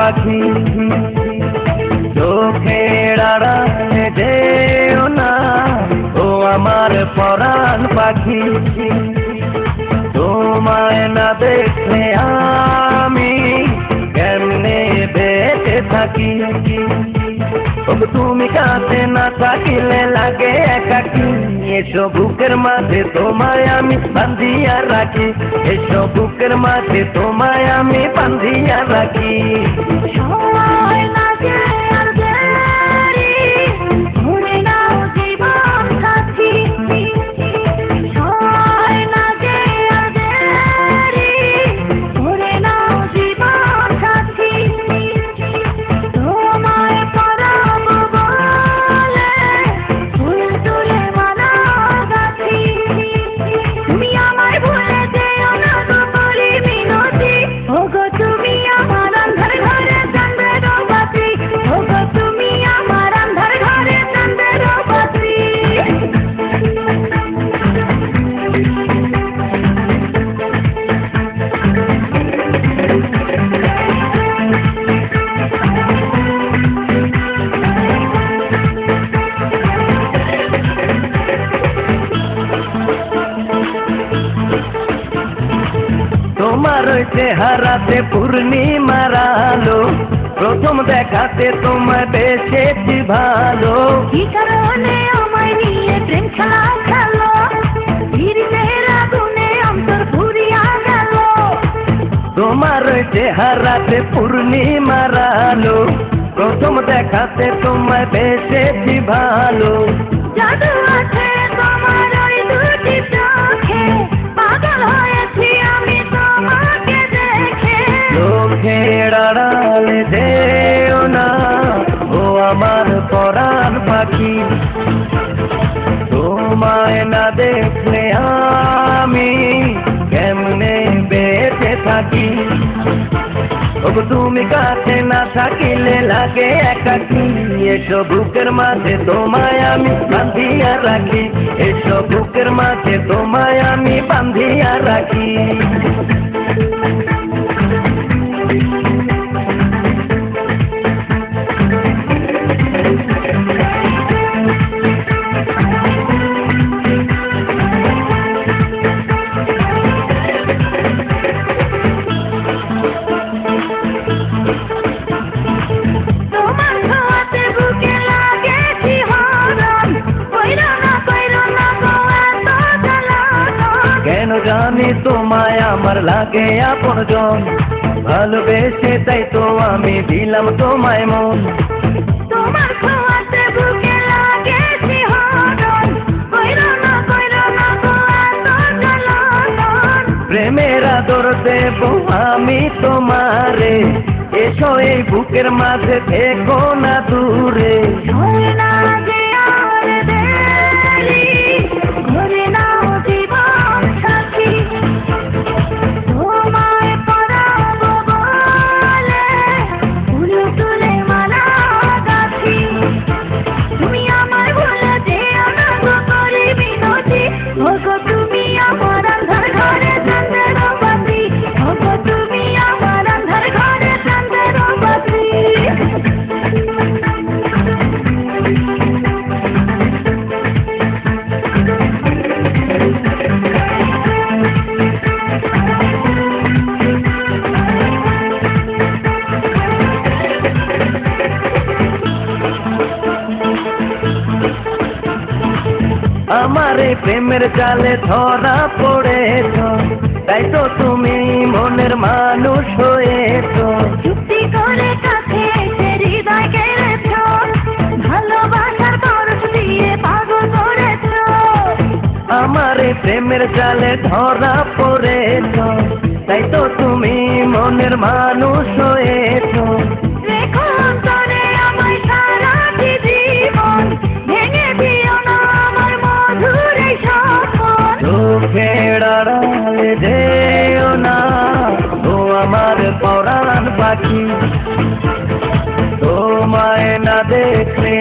পাখি চোখের আড়ালে যেও না ও আমার পরাণ পাখি তোমায় না দেখলে আমি কেমনে বেঁচে থাকি তুমি কাছে না থাকিলে লাগে একাকী এসো বুকের মাঝে তোমায় আমি বান্ধিয়া রাখি এসো বুকের মাঝে তোমায় আমি বান্ধিয়া রাখি তোমার চেহারাতে পূর্ণিমার আলো প্রথম দেখাতে তোমায় বেশেছি ভালো কি কারণে আমায় নিয়ে প্রেম খেলা খেলো ধীরের আগুনে অন্তর পুরিয়া গেল তোমার চেহারাতে পূর্ণিমার আলো প্রথম দেখাতে তোমায় বেশেছি ভালো জাদু আছে তোমার ওই দুটি চোখে পাগল হয়েছি আমি তোমাকে দেখে চোখের আড়ালে যেও না ও আমার পরাণ পাখি তোমায় না দেখলে আমি কেমনে বেঁচে থাকি তুমি কাছে না থাকিলে লাগে একাকী এসো বুকের মাঝে তোমায় আমি বান্ধিয়া রাখি এসো বুকের মাঝে তোমায় আমি বান্ধিয়া রাখি জানি তোমায় আমার লাগে আপনজন ভালোবেসে তাই তো আমি দিলাম তোমায় মন তোমার ছোঁয়াতে বুকে লাগে শিহরণ কইরো না গো এত জ্বালাতন প্রেমের আদর দেব আমি তোমারে এসো এই বুকের মাঝে থেকো না দূরে আমার এই প্রেমের জালে ধরা পড়েছ তাই তো তুমি মনের মানুষ হয়েছ চুক্তি করে কাছে এসে হৃদয় কেড়েছ ভালোবাসার পরশ দিয়ে পাগল করেছ আমার এই প্রেমের জালে ধরা পড়েছ তাই তো তুমি মনের মানুষ হয়েছ রেখো অন্তরে আমায় সারা জীবন ভেঙে দিও না আমার মধুর এই স্বপ্ন চোখের আড়ালে যেও না ও আমার পরাণ পাখি তোমায় না দেখলে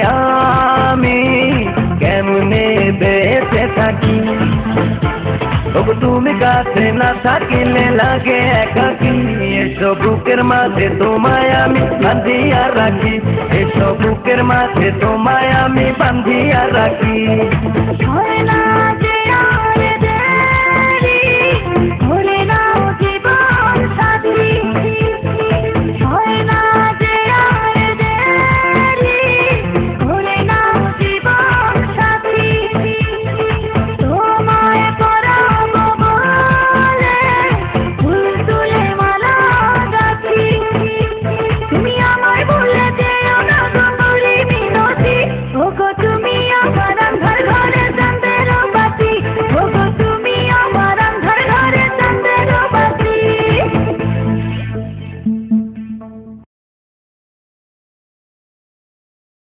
আমি কেমনে বেঁচে থাকি তুমি কাছে না থাকিলে লাগে একাকী এসো বুকের মাঝে তোমায় আমি বান্ধিয়া রাখি, এসো বুকের মাঝে তোমায় আমি বান্ধিয়া রাখি। হয় না